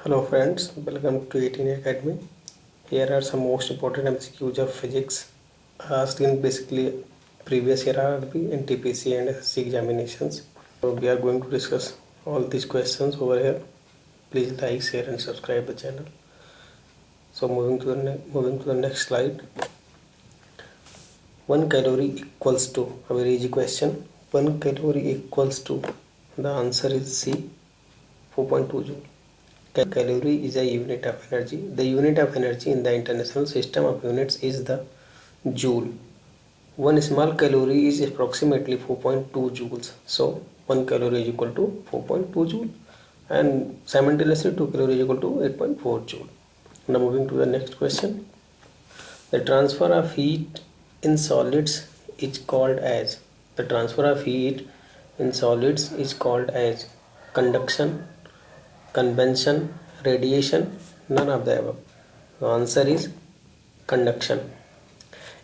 Hello friends, welcome to 18 Academy. Here are some most important MCQs of physics asked in basically previous year RRB, NTPC and SSC examinations. So we are going to discuss all these questions over here. Please like, share and subscribe the channel. So moving to the next slide. 1 calorie equals to, a very easy question. 1 calorie equals to, the answer is C, 4.2 joule. Calorie is a unit of energy. The unit of energy in the international system of units is the joule. One small calorie is approximately 4.2 joules. So 1 calorie is equal to 4.2 joule, and simultaneously 2 calories is equal to 8.4 joule. Now moving to the next question. The transfer of heat in solids is called as, conduction, convection, radiation, none of the above. The answer is conduction.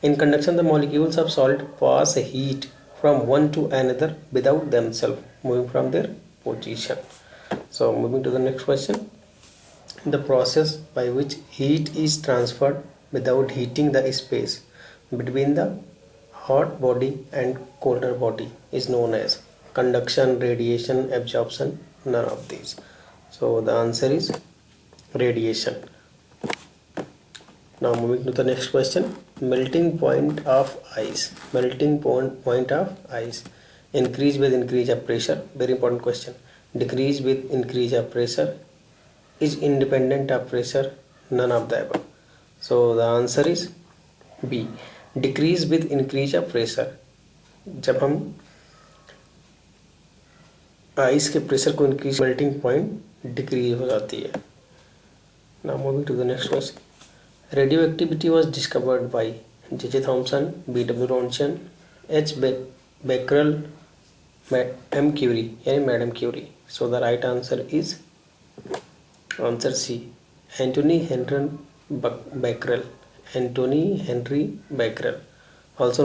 In conduction, the molecules of solid pass heat from one to another without themselves moving from their position. So moving to the next question. The process by which heat is transferred without heating the space between the hot body and colder body is known as conduction, radiation, absorption, none of these. So the answer is radiation. Now moving to the next question. Melting point of ice. Increase with increase of pressure. Very important question. Decrease with increase of pressure. Is independent of pressure. None of the above. So the answer is B. Decrease with increase of pressure. जब हम ice के pressure को increase, melting point decrease हो जाती है. Now moving to the next question. Radioactivity was discovered by J.J. Thomson, B.W. Roentgen, H. Becquerel, M. Curie, यानी madam Curie. So the right answer is answer C. Anthony Henry Becquerel. Also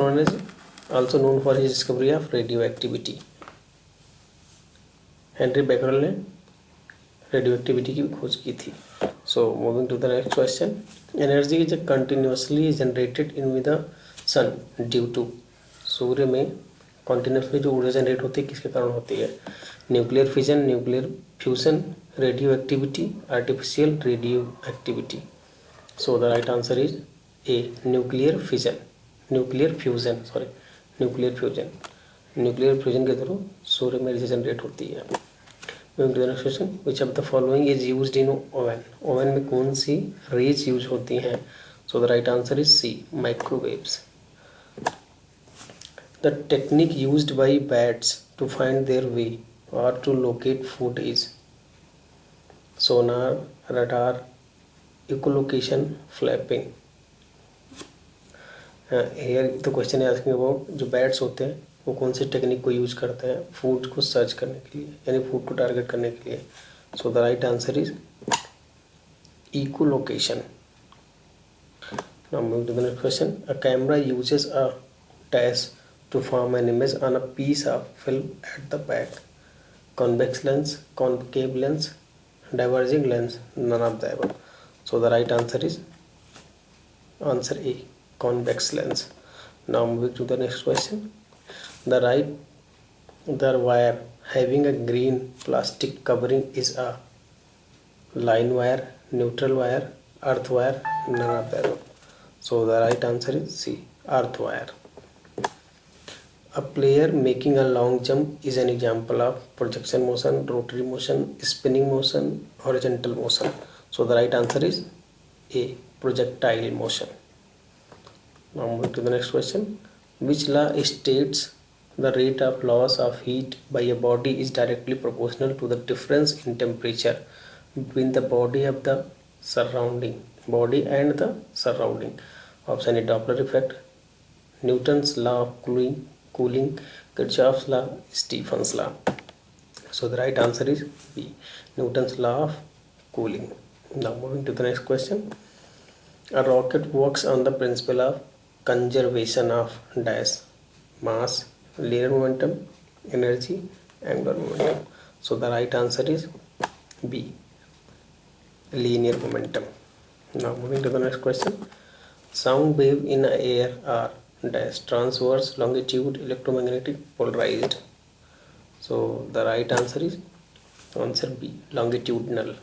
known for his discovery of radioactivity. Henry Becquerel ने radioactivity की खोज की थी. So moving to the next question. Energy is continuously generated in the sun due to. सूर्य में continuously जो ऊर्जा generate होती है किसके कारण होती है? Nuclear fission, nuclear fusion, radio activity, artificial radio activity. So the right answer is a, nuclear fusion के थ्रू सूर्य में एनर्जी जनरेट होती है. Moving to the next question. Which of the following is used in oven? Oven में कौन सी raise use होती हैं? So the right answer is C, microwaves. The technique used by bats to find their way or to locate food is sonar, radar, echolocation, flapping. Here the question is asking about जो bats होते हैं वो कौन सी technique को use करते हैं food को search करने के लिए, यानी फूड को टारगेट करने के लिए. So the right answer is echolocation. Now moving to the next question. A camera uses a dash to form an image on a piece of film at the back. Convex lens, concave lens, diverging lens, none of the above. So the right answer is answer A, convex lens. Now moving to the next question. The wire having a green plastic covering is a line wire, neutral wire, earth wire, none of the above. So the right answer is C, earth wire. A player making a long jump is an example of projection motion, rotary motion, spinning motion, horizontal motion. So the right answer is A, projectile motion. Now moving to the next question. Which law states the rate of loss of heat by a body is directly proportional to the difference in temperature between the body and the surrounding? Option A, Doppler effect, Newton's law of cooling, Kirchhoff's law, Stephen's law. So the right answer is B, Newton's law of cooling. Now moving to the next question. A rocket works on the principle of conservation of dash, mass, linear momentum, energy, angular momentum. So the right answer is B, linear momentum. Now moving to the next question. Sound wave in air are dash transverse, longitude, electromagnetic, polarized. So the right answer is answer B, longitudinal.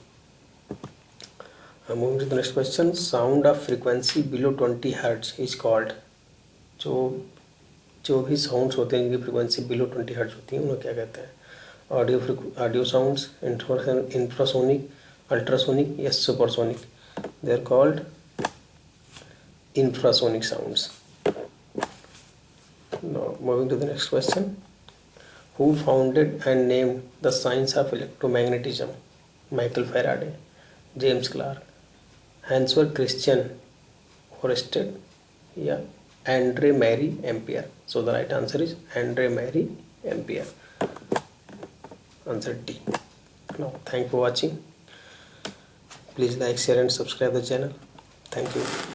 Moving to the next question. Sound of frequency below 20 hertz is called. जो जो भी sounds होते हैं जिनकी frequency below 20 hertz होती है उन्हें क्या कहते हैं? ऑडियो साउंड्स, इंफ्रासोनिक, अल्ट्रासोनिक या supersonic? They are called infrasonic sounds. Now moving to the next question. Who founded and named the science of electromagnetism? Michael Faraday, James Clerk, Hans Christian Ørsted, या Andre Marie Ampere? So the right answer is Andre Marie Ampere. Answer D. Now thank you for watching. Please like, share and subscribe the channel. Thank you.